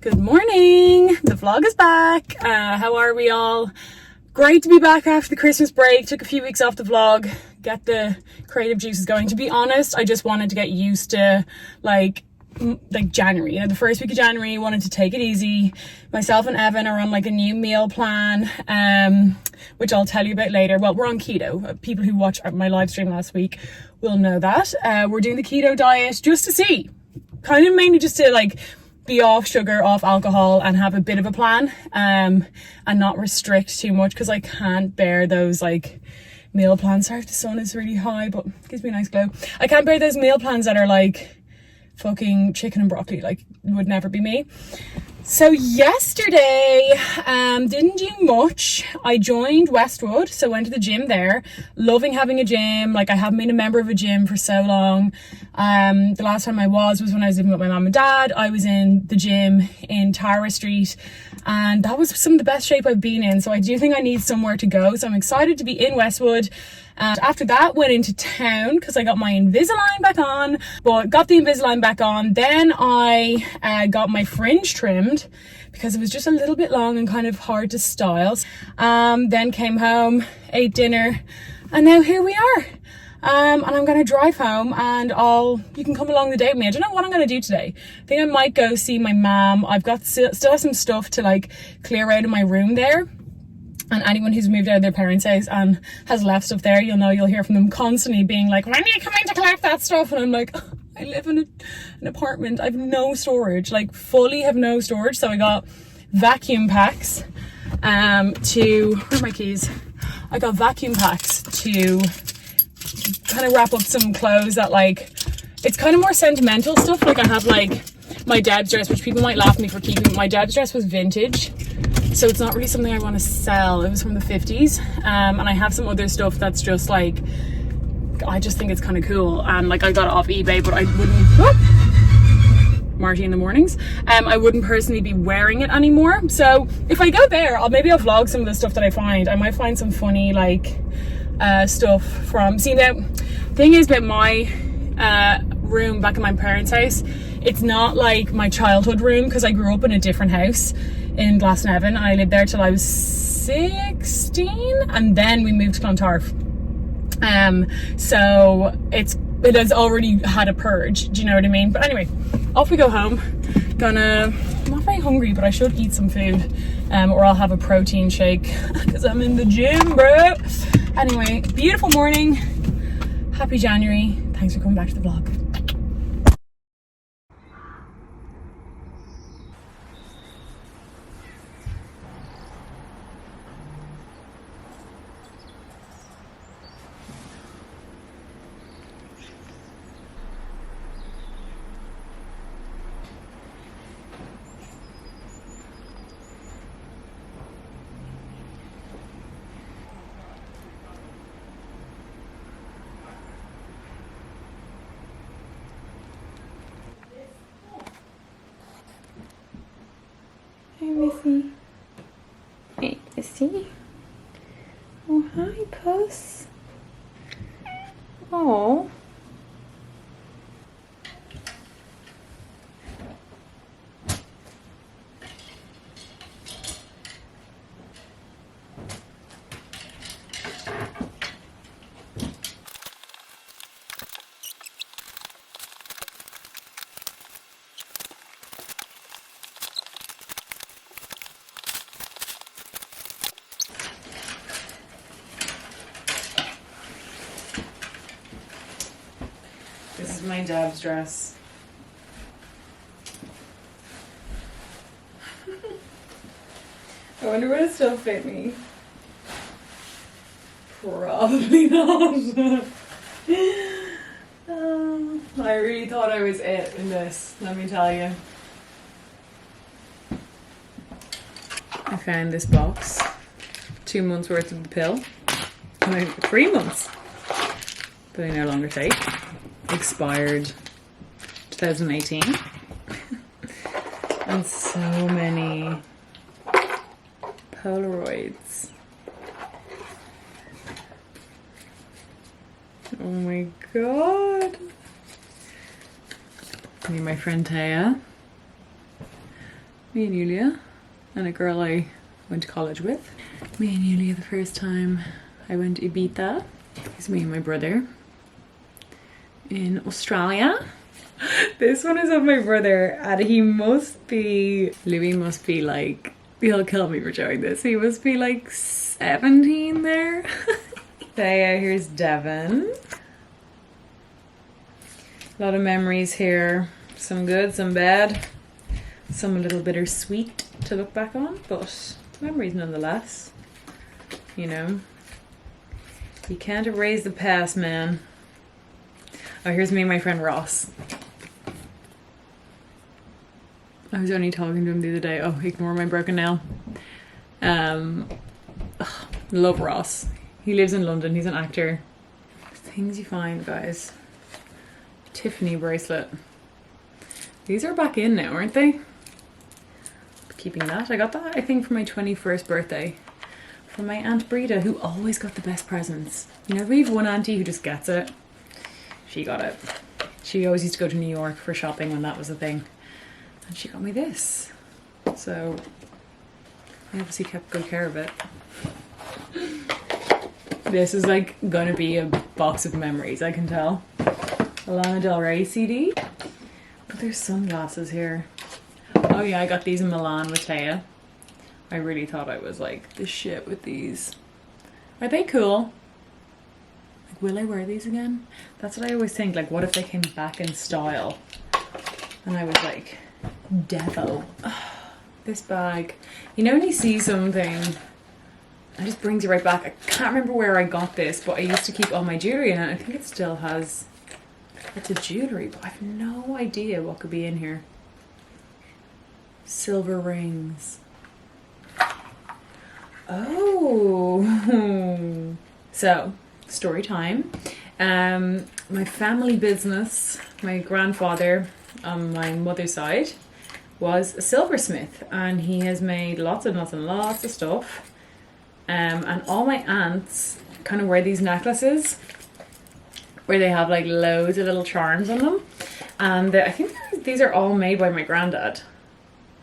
Good morning, the vlog is back. How are we all? Great to be back after the Christmas break. Took a few weeks off the vlog, get the creative juices going. To be honest, I just wanted to get used to like January, you know, the first week of January. Wanted to take it easy. Myself and Evan are on like a new meal plan, which I'll tell you about later. Well, we're on keto. People who watched my live stream last week will know that. We're doing the keto diet just to see, kind of mainly just to like be off sugar, off alcohol, and have a bit of a plan, and not restrict too much, because I can't bear those like meal plans. Sorry if the sun is really high, but it gives me a nice glow. I can't bear those meal plans that are like fucking chicken and broccoli. Like, it would never be me. So yesterday, didn't do much. I joined Westwood, so went to the gym there. Loving having a gym. Like, I haven't been a member of a gym for so long. The last time I was when I was living with my mum and dad. I was in the gym in Tara Street, and that was some of the best shape I've been in. So I do think I need somewhere to go. So I'm excited to be in Westwood. And after that, went into town because I got my Invisalign back on. But got the Invisalign back on. Then I got my fringe trimmed because it was just a little bit long and kind of hard to style. Then came home, ate dinner, and now here we are. And I'm going to drive home, and you can come along the day with me. I don't know what I'm going to do today. I think I might go see my mom. I've got still have some stuff to like clear out of my room there. And anyone who's moved out of their parents' house and has left stuff there, you'll hear from them constantly being like, when do you come in to collect that stuff? And I'm like, oh, I live in an apartment. I have no storage, like fully have no storage. So I got vacuum packs where are my keys? I got vacuum packs to kind of wrap up some clothes that like, it's kind of more sentimental stuff. Like, I have like my dad's dress, which people might laugh at me for keeping. My dad's dress was vintage, so it's not really something I want to sell. It was from the 50s. And I have some other stuff that's just like, I just think it's kind of cool. And like, I got it off eBay, but I wouldn't, Marty in the mornings, I wouldn't personally be wearing it anymore. So if I go there, maybe I'll vlog some of the stuff that I find. I might find some funny like stuff from, see, now thing is about my room back in my parents' house, it's not like my childhood room, because I grew up in a different house in Glasnevin. I lived there till I was 16, and then we moved to Clontarf. So it has already had a purge, do you know what I mean? But anyway, off we go home. I'm not very hungry, but I should eat some food, or I'll have a protein shake because I'm in the gym, bro. Anyway, beautiful morning, happy January. Thanks for coming back to the vlog. Hey, Missy. Hey, Missy. Oh, hi, Puss. Oh. This is my dad's dress. I wonder would it still fit me? Probably not. I really thought I was it in this, let me tell you. I found this box. 2 months worth of the pill. No, 3 months. But I no longer take. Expired 2018. And so many Polaroids. Oh my god. Me and my friend Taya. Me and Yulia, and a girl I went to college with. Me and Yulia, the first time I went to Ibiza. It's me and my brother in Australia. This one is of my brother, and he must be, Louis must be like, he'll kill me for showing this. He must be like 17 there. Thea, here's Devon. A lot of memories here. Some good, some bad. Some a little bittersweet to look back on, but memories nonetheless. You know, you can't erase the past, man. Oh, here's me and my friend Ross. I was only talking to him the other day. Oh, ignore my broken nail. Love Ross. He lives in London. He's an actor. Things you find, guys. Tiffany bracelet. These are back in now, aren't they? Keeping that. I got that, I think, for my 21st birthday. From my Aunt Breda, who always got the best presents. You know, we have one auntie who just gets it. She got it. She always used to go to New York for shopping when that was a thing. And she got me this. So, I obviously kept good care of it. This is like gonna be a box of memories, I can tell. A Lana Del Rey CD. But there's sunglasses here. Oh yeah, I got these in Milan with Taya. I really thought I was like the shit with these. Are they cool? Like, will I wear these again? That's what I always think. Like, what if they came back in style? And I was like, Devo. This bag. You know when you see something, it just brings you right back. I can't remember where I got this, but I used to keep all my jewellery in it. I think it still has... It's a jewellery, but I have no idea what could be in here. Silver rings. Oh. So, story time. My family business, my grandfather on my mother's side was a silversmith, and he has made lots and lots and lots of stuff. And all my aunts kind of wear these necklaces where they have like loads of little charms on them. And I think these are all made by my granddad.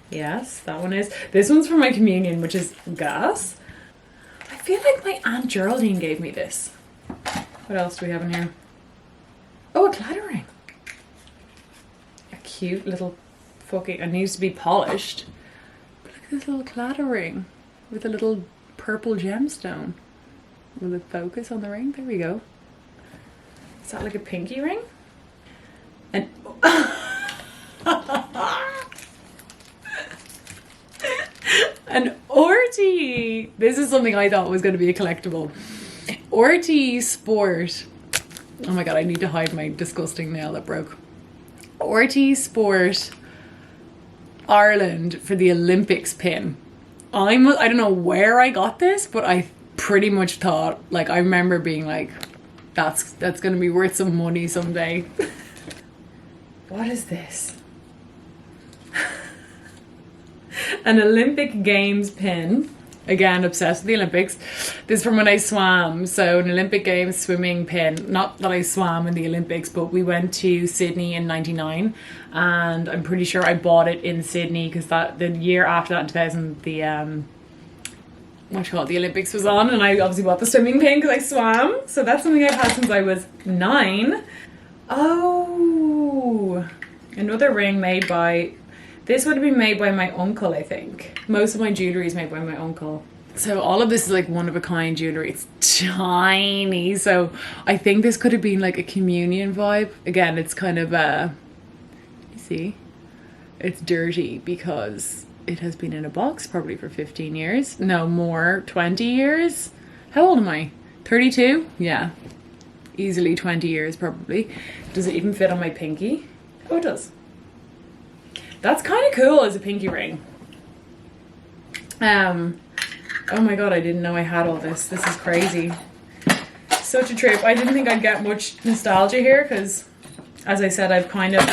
Yes, that one is. This one's for my communion, which is gas. I feel like my Aunt Geraldine gave me this. What else do we have in here? Oh, a cladding ring. A cute little fucking... It needs to be polished. But look at this little cladding ring with a little purple gemstone. Will it focus on the ring? There we go. Is that like a pinky ring? And... An Orty. This is something I thought was going to be a collectible. Orty Sport. Oh my god, I need to hide my disgusting nail that broke. Orty Sport Ireland for the Olympics pin. I don't know where I got this, but I pretty much thought, like, I remember being like, that's going to be worth some money someday. What is this? An Olympic Games pin. Again, obsessed with the Olympics. This is from when I swam. So an Olympic Games swimming pin. Not that I swam in the Olympics, but we went to Sydney in '99, and I'm pretty sure I bought it in Sydney because that the year after that, in 2000, the the Olympics was on, and I obviously bought the swimming pin because I swam. So that's something I've had since I was 9. Oh, another ring made by... This would have been made by my uncle, I think. Most of my jewellery is made by my uncle. So all of this is like one-of-a-kind jewellery. It's tiny. So I think this could have been like a communion vibe. Again, it's kind of you see? It's dirty because it has been in a box probably for 15 years. No, more, 20 years. How old am I? 32? Yeah. Easily 20 years probably. Does it even fit on my pinky? Oh, it does. That's kind of cool as a pinky ring. Oh my god, I didn't know I had all this. This is crazy. Such a trip. I didn't think I'd get much nostalgia here because, as I said, I've kind of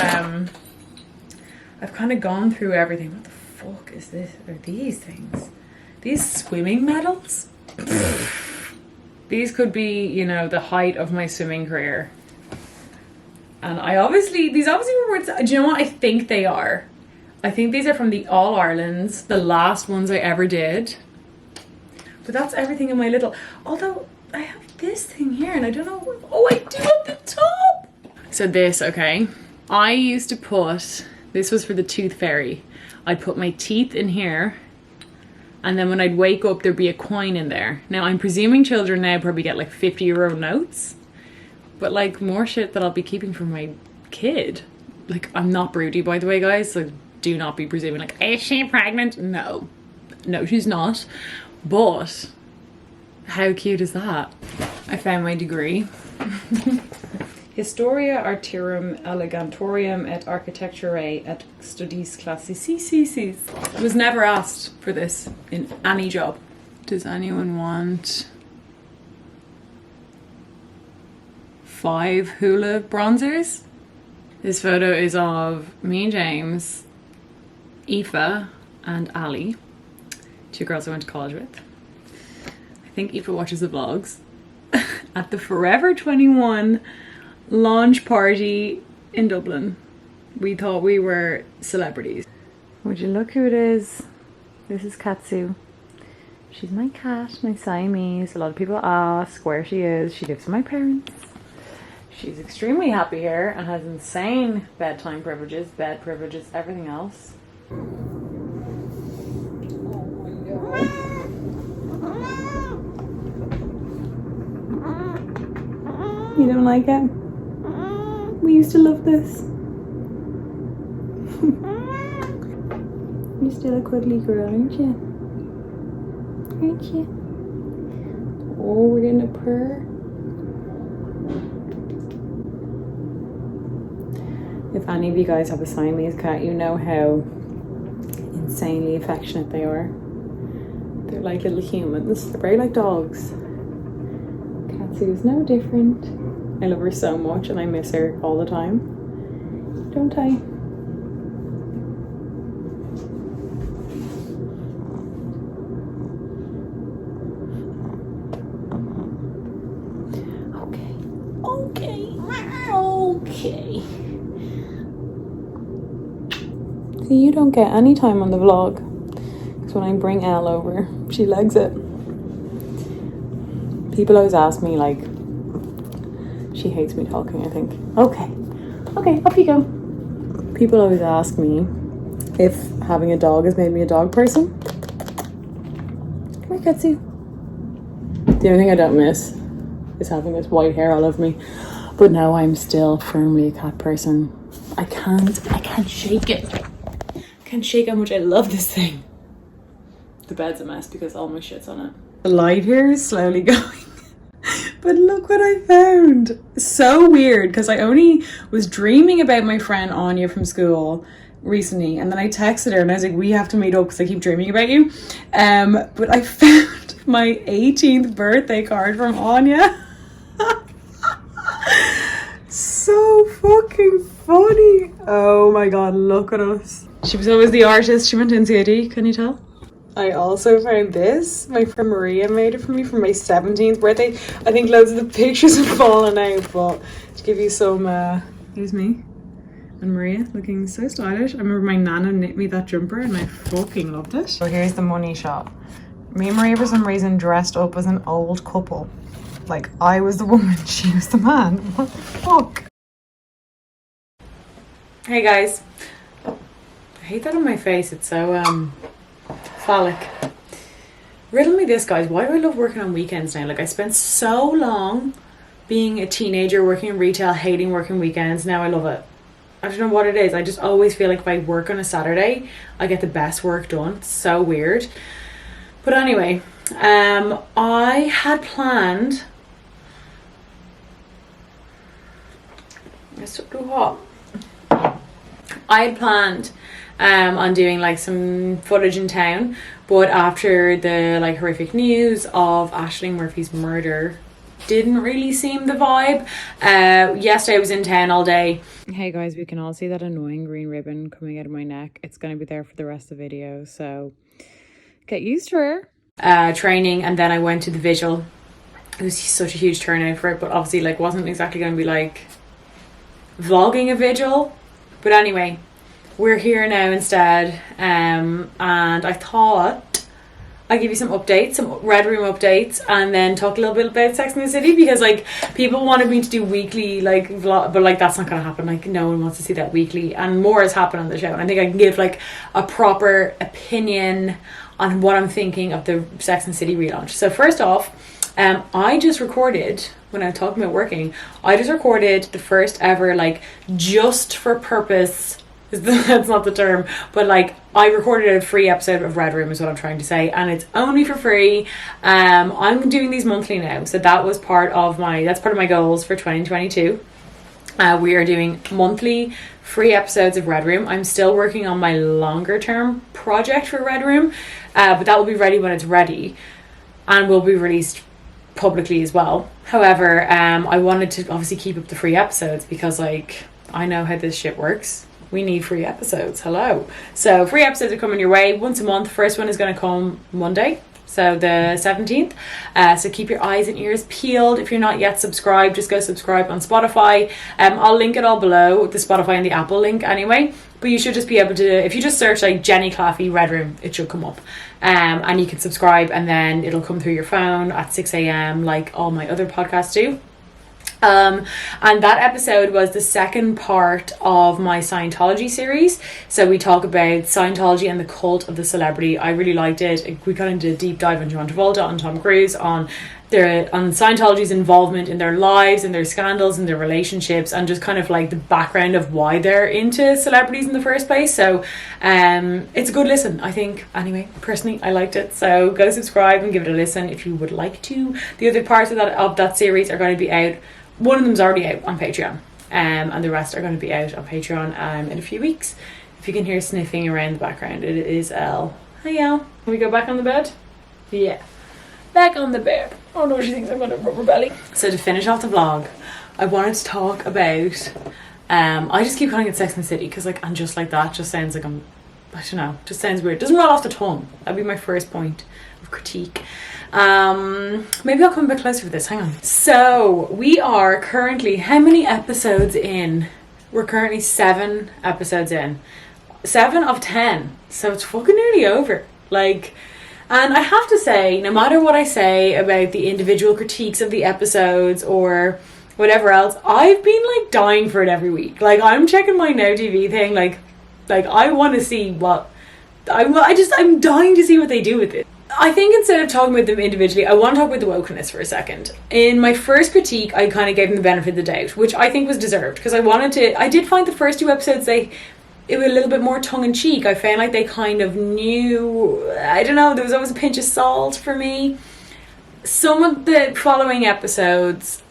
gone through everything. What the fuck is this? Are these things? These swimming medals? These could be, you know, the height of my swimming career. And these obviously were worth... Do you know what I think they are? I think these are from the All Irelands, the last ones I ever did. But that's everything in my little, although I have this thing here and I don't know, oh I do at the top. So this, okay, I used to put, this was for the tooth fairy. I'd put my teeth in here and then when I'd wake up there'd be a coin in there. Now I'm presuming children now probably get like 50 € notes, but like more shit that I'll be keeping for my kid. Like I'm not broody by the way guys, so do not be presuming like, is she pregnant? No, she's not. But how cute is that? I found my degree. Historia Artirum Elegantorium et Architecturae et Studiis Classicis. I was never asked for this in any job. Does anyone want 5 hula bronzers? This photo is of me and James, Aoife and Ali, 2 girls I went to college with. I think Aoife watches the vlogs. At the Forever 21 launch party in Dublin. We thought we were celebrities. Would you look who it is? This is Katsu. She's my cat, my Siamese. A lot of people ask where she is. She lives with my parents. She's extremely happy here and has insane bedtime privileges, bed privileges, everything else. You don't like it? We used to love this. You're still a cuddly girl, aren't you? Aren't you? Oh, we're getting a purr. If any of you guys have a Siamese cat, you know how insanely affectionate they are. They're like little humans. They're very like dogs. Katsu is no different. I love her so much and I miss her all the time. Don't I? Okay. See, you don't get any time on the vlog. Because when I bring Elle over, she legs it. People always ask me like, she hates me talking, I think. Okay, off you go. People always ask me if having a dog has made me a dog person. Come here, Katsu. The only thing I don't miss is having this white hair all over me. But now I'm still firmly a cat person. I can't shake it. I can't shake how much I love this thing. The bed's a mess because all my shit's on it. The light here is slowly going. But look what I found. So weird because I only was dreaming about my friend Anya from school recently and then I texted her and I was like, we have to meet up because I keep dreaming about you. But I found my 18th birthday card from Anya. So fucking funny. Oh my god, look at us. She was always the artist. She went to NCID, can you tell? I also found this. My friend Maria made it for me for my 17th birthday. I think loads of the pictures have fallen out, but to give you some, here's me and Maria looking so stylish. I remember my nana knit me that jumper and I fucking loved it. So here's the money shot. Me and Maria for some reason dressed up as an old couple. Like I was the woman, she was the man. What the fuck? Hey guys. I hate that on my face. It's so phallic. Riddle me this, guys. Why do I love working on weekends now? Like I spent so long being a teenager working in retail, hating working weekends. Now I love it. I don't know what it is. I just always feel like if I work on a Saturday, I get the best work done. It's so weird. But anyway, I had planned. It's too hot. I had planned on doing like some footage in town, but after the like horrific news of Aisling Murphy's murder didn't really seem the vibe. Yesterday I was in town all day. Hey guys, we can all see that annoying green ribbon coming out of my neck. It's going to be there for the rest of the video, so get used to her. Training, and then I went to the vigil. It was such a huge turnout for it, but obviously like wasn't exactly going to be like vlogging a vigil. But anyway, we're here now instead, and I thought I'd give you some updates, some Red Room updates, and then talk a little bit about Sex and the City, because like people wanted me to do weekly like vlog, but like that's not gonna happen. Like no one wants to see that weekly, and more has happened on the show, and I think I can give like a proper opinion on what I'm thinking of the Sex and the City relaunch. So first off, I just recorded, when I was talking about working, I just recorded the first ever, like, just for purpose, that's not the term, but like I recorded a free episode of Red Room is what I'm trying to say, and it's only for free. I'm doing these monthly now, so that was part of my goals for 2022. We are doing monthly free episodes of Red Room. I'm still working on my longer term project for Red Room, but that will be ready when it's ready and will be released publicly as well. However, I wanted to obviously keep up the free episodes because like I know how this shit works. We need free episodes. Hello. So free episodes are coming your way once a month. First one is going to come Monday, so the 17th. So keep your eyes and ears peeled. If you're not yet subscribed, just go subscribe on Spotify. I'll link it all below, the Spotify and the Apple link anyway. But you should just be able to, if you just search like Jenny Claffey Red Room, it should come up. And you can subscribe, and then it'll come through your phone at 6 a.m. like all my other podcasts do. And that episode was the second part of my Scientology series. So we talk about Scientology and the cult of the celebrity. I really liked it. We got into a deep dive on John Travolta, on Tom Cruise, on Scientology's involvement in their lives and their scandals and their relationships, and just kind of like the background of why they're into celebrities in the first place. So it's a good listen, I think. Anyway, personally, I liked it. So go subscribe and give it a listen if you would like to. The other parts of that series are going to be out. One of them's already out on Patreon, and the rest are going to be out on Patreon in a few weeks. If you can hear sniffing around the background, it is Elle. Hi, Elle. Can we go back on the bed? Yeah. Back on the bed. Oh no, she thinks I'm going to rubber belly. So to finish off the vlog, I wanted to talk about, I just keep calling it Sex and the City because like I'm just like that. Just sounds like I don't know, just sounds weird. Doesn't roll off the tongue. That'd be my first point of critique. Maybe I'll come a bit closer for this. Hang on. So we are currently, how many episodes in? We're currently 7 episodes in. 7 of 10. So it's fucking nearly over. Like, and I have to say, no matter what I say about the individual critiques of the episodes or whatever else, I've been like dying for it every week. Like I'm checking my Now TV thing. Like I want to see what I'm dying to see what they do with it. I think instead of talking about them individually, I want to talk about the wokeness for a second. In my first critique, I kind of gave them the benefit of the doubt, which I think was deserved, because I did find the first 2 episodes, it was a little bit more tongue-in-cheek. I found like they kind of knew, I don't know, there was always a pinch of salt for me. Some of the following episodes,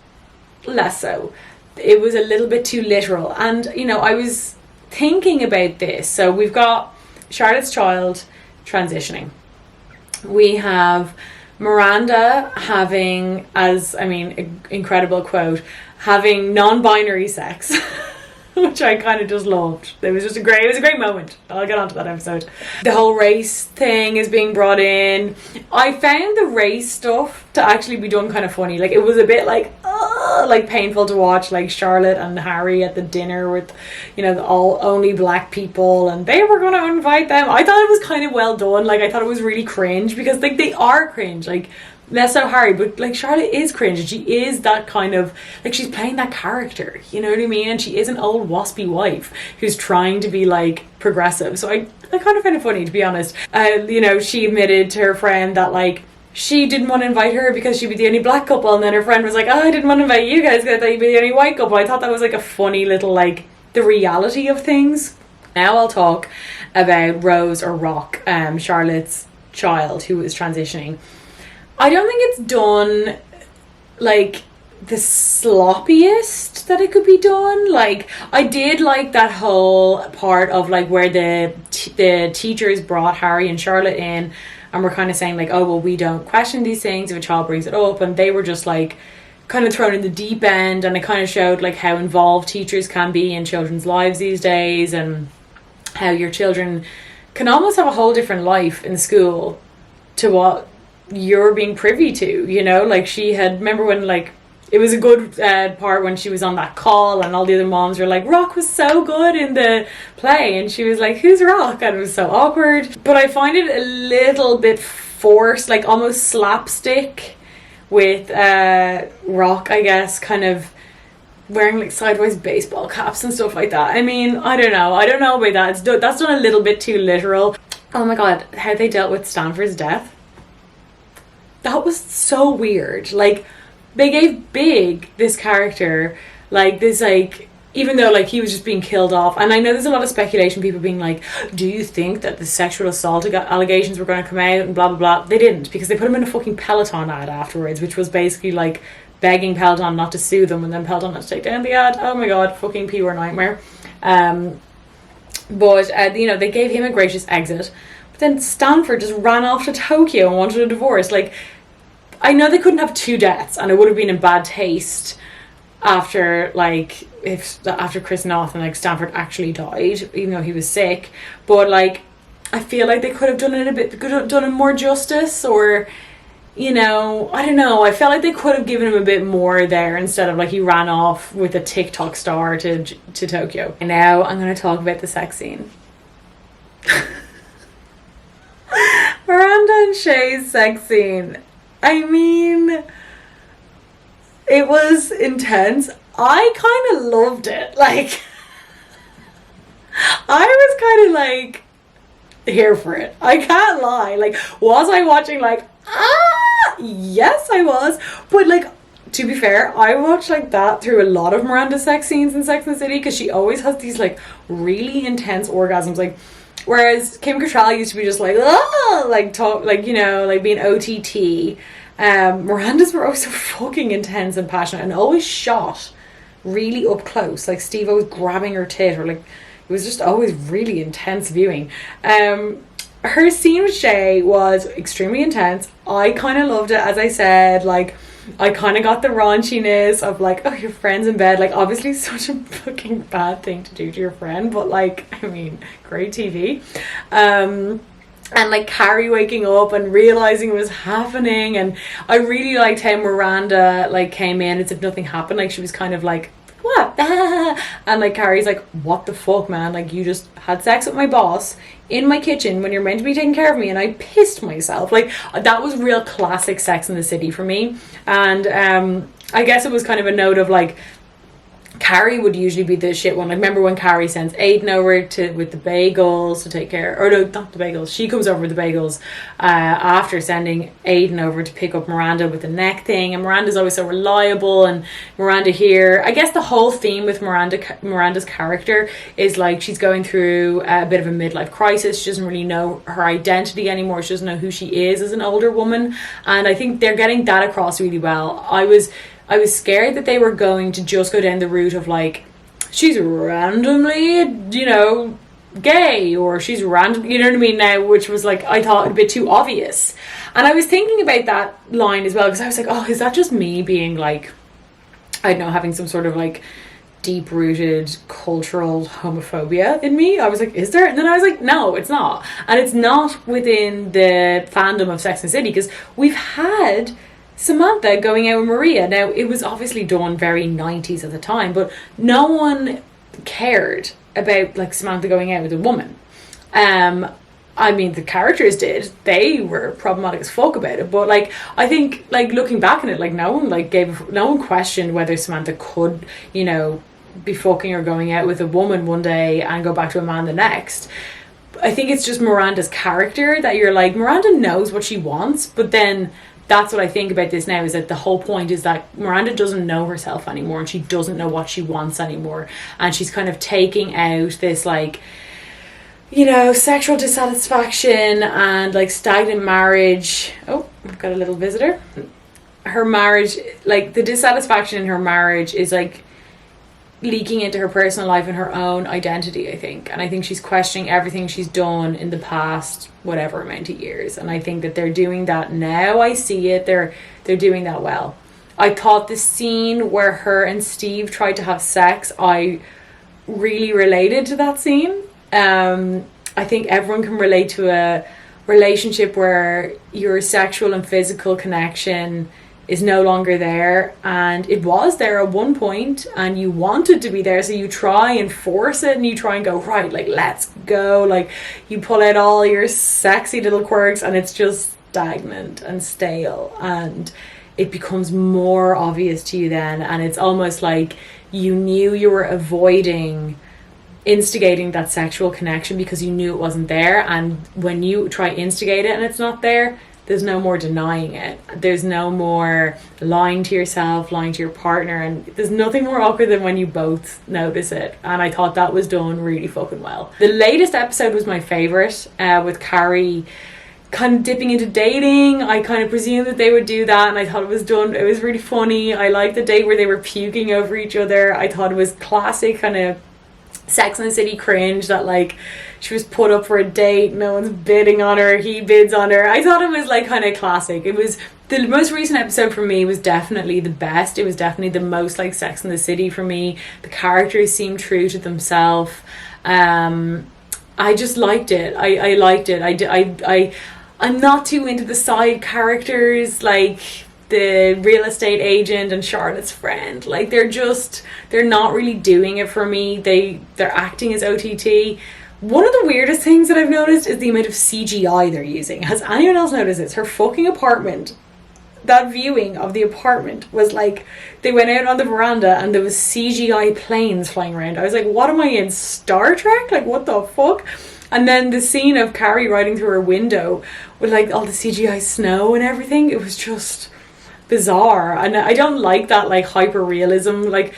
less so. It was a little bit too literal. And, you know, I was thinking about this. So we've got Charlotte's child transitioning. We have Miranda having, incredible quote, having non-binary sex, which I kind of just loved. It was a great moment. I'll get onto that episode. The whole race thing is being brought in. I found the race stuff to actually be done kind of funny. Like it was a bit like painful to watch, like Charlotte and Harry at the dinner with, you know, only black people, and they were going to invite them. I thought it was kind of well done. Like I thought it was really cringe, because like they are cringe. Like less so Harry, but like Charlotte is cringe, and she is that kind of, like she's playing that character, you know what I mean? And she is an old waspy wife who's trying to be like progressive. So I kind of find it funny, to be honest. You know, she admitted to her friend that like she didn't want to invite her because she'd be the only black couple, and then her friend was like, oh, I didn't want to invite you guys because I thought you'd be the only white couple. I thought that was like a funny little, like, the reality of things. Now I'll talk about Rose, or Rock, Charlotte's child who is transitioning. I don't think it's done like the sloppiest that it could be done. Like I did like that whole part of like where the teachers brought Harry and Charlotte in and were kind of saying like, oh well, we don't question these things if a child brings it up, and they were just like kind of thrown in the deep end, and it kind of showed like how involved teachers can be in children's lives these days, and how your children can almost have a whole different life in school to what you're being privy to, you know? Like she had, remember when like it was a good part when she was on that call and all the other moms were like, Rock was so good in the play, and she was like, who's Rock? And it was so awkward. But I find it a little bit forced, like almost slapstick with Rock, I guess, kind of wearing like sideways baseball caps and stuff like that. I mean, I don't know about that. That's done a little bit too literal. Oh my god, how they dealt with Stanford's death, that was so weird. Like, they gave Big this character, like this, like, even though like he was just being killed off, and I know there's a lot of speculation, people being like, do you think that the sexual assault allegations were going to come out and blah blah blah. They didn't, because they put him in a fucking Peloton ad afterwards, which was basically like begging Peloton not to sue them, and then Peloton had to take down the ad. Oh my god, fucking PR nightmare. But you know, they gave him a gracious exit, but then Stanford just ran off to Tokyo and wanted a divorce. Like, I know they couldn't have two deaths, and it would have been in bad taste after, like, after Chris Noth and like Stanford actually died, even though he was sick. But like, I feel like they could have done it more justice, or, you know, I don't know. I felt like they could have given him a bit more there, instead of like he ran off with a TikTok star to Tokyo. And now I'm going to talk about the sex scene. Miranda and Shay's sex scene. I mean, it was intense. I kind of loved it. Like, I was kind of like here for it. I can't lie. Like, was I watching like, yes I was. But like, to be fair, I watched like that through a lot of Miranda's sex scenes in Sex and the City, because she always has these like really intense orgasms. Like, whereas Kim Cattrall used to be just like, like talk, like, you know, like being OTT. Miranda's were always so fucking intense and passionate, and always shot really up close. Like, Steve was grabbing her tit, or like, it was just always really intense viewing. Her scene with Shay was extremely intense. I kind of loved it, as I said. Like, I kind of got the raunchiness of like, oh, your friend's in bed. Like, obviously such a fucking bad thing to do to your friend, but like, I mean, great TV. And like Carrie waking up and realizing it was happening, and I really liked how Miranda like came in as if nothing happened. Like, she was kind of like, what? And like Carrie's like, what the fuck, man? Like, you just had sex with my boss in my kitchen when you're meant to be taking care of me, and I pissed myself. Like, that was real classic Sex in the City for me. And I guess it was kind of a note of like, Carrie would usually be the shit one. Like, remember when Carrie sends Aiden over with the bagels to take care, or no, not the bagels. She comes over with the bagels after sending Aiden over to pick up Miranda with the neck thing. And Miranda's always so reliable, and Miranda here, I guess the whole theme with Miranda's character is like, she's going through a bit of a midlife crisis. She doesn't really know her identity anymore. She doesn't know who she is as an older woman. And I think they're getting that across really well. I was scared that they were going to just go down the route of like, she's randomly, you know, gay, or she's random, you know what I mean, now, which was like, I thought a bit too obvious. And I was thinking about that line as well, because I was like, oh, is that just me being like, I don't know, having some sort of like deep-rooted cultural homophobia in me? I was like, is there? And then I was like, no, it's not. And it's not within the fandom of Sex and the City, because we've had Samantha going out with Maria. Now, it was obviously done very 90s at the time, but no one cared about like Samantha going out with a woman. I mean, the characters did. They were problematic as fuck about it, but like, I think like looking back on it, like no one questioned whether Samantha could, you know, be fucking or going out with a woman one day and go back to a man the next. I think it's just Miranda's character that you're like, Miranda knows what she wants, but then that's what I think about this now, is that the whole point is that Miranda doesn't know herself anymore, and she doesn't know what she wants anymore, and she's kind of taking out this like, you know, sexual dissatisfaction and like stagnant marriage. Oh, we've got a little visitor. Her marriage, like the dissatisfaction in her marriage is like leaking into her personal life and her own identity, I think. And I think she's questioning everything she's done in the past whatever amount of years. And I think that they're doing that now. I see it. They're doing that well. I thought the scene where her and Steve tried to have sex, I really related to that scene. I think everyone can relate to a relationship where your sexual and physical connection is no longer there, and it was there at one point and you wanted to be there, so you try and force it and you try and go, right, like let's go, like you pull out all your sexy little quirks, and it's just stagnant and stale, and it becomes more obvious to you then, and it's almost like you knew you were avoiding instigating that sexual connection because you knew it wasn't there, and when you try instigate it and it's not there, there's no more denying it. There's no more lying to yourself, lying to your partner, and there's nothing more awkward than when you both notice it. And I thought that was done really fucking well. The latest episode was my favourite, with Carrie kind of dipping into dating. I kind of presumed that they would do that, and I thought it was really funny. I liked the date where they were puking over each other. I thought it was classic kind of Sex and the City cringe, that like she was put up for a date, no one's bidding on her, he bids on her. I thought it was like kind of classic. It was the most recent episode for me, was definitely the best. It was definitely the most like Sex and the City for me. The characters seemed true to themselves. I just liked it. I liked it. I'm not too into the side characters, like the real estate agent and Charlotte's friend. Like they're not really doing it for me. They're acting as OTT. One of the weirdest things that I've noticed is the amount of CGI they're using. Has anyone else noticed this? Her fucking apartment, that viewing of the apartment was like, they went out on the veranda and there was CGI planes flying around. I was like, what am I in, Star Trek? Like what the fuck? And then the scene of Carrie riding through her window with like all the CGI snow and everything, it was just bizarre. And I don't like that like hyper realism. Like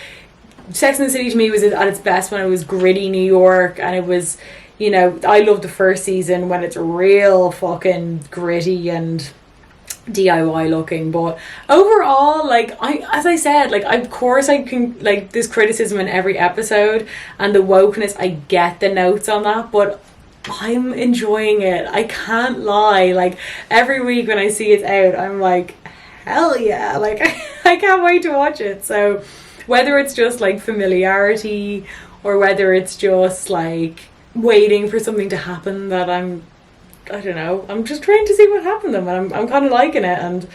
Sex and the City to me was at its best when it was gritty New York, and it was, you know, I loved the first season when it's real fucking gritty and DIY looking. But overall, like as I said, like of course I can, like there's criticism in every episode and the wokeness, I get the notes on that, but I'm enjoying it. I can't lie. Like every week when I see it's out, I'm like, hell yeah, like I can't wait to watch it. So whether it's just like familiarity or whether it's just like waiting for something to happen that I don't know, I'm just trying to see what happened to them, and I'm kind of liking it, and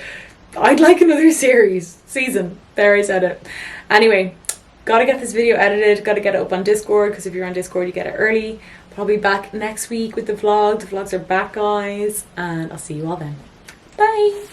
I'd like another season. There, I said it. Anyway, gotta get this video edited, gotta get it up on Discord, because if you're on Discord you get it early. But I'll be back next week with the vlog. The vlogs are back, guys, and I'll see you all then. Bye.